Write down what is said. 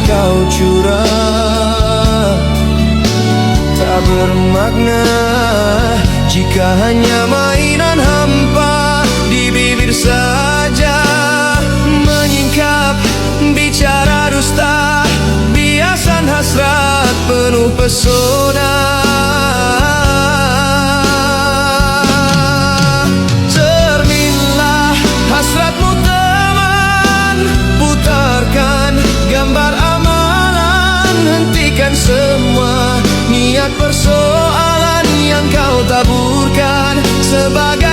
kau curah tak bermakna jika hanya mainan hampa di bibir saja. Menyingkap bicara dusta, biasan hasrat penuh pesona. Cerminlah hasratmu teman, putarkan gambar amalan. Hentikan semua niat persoalan yang kau taburkan sebagai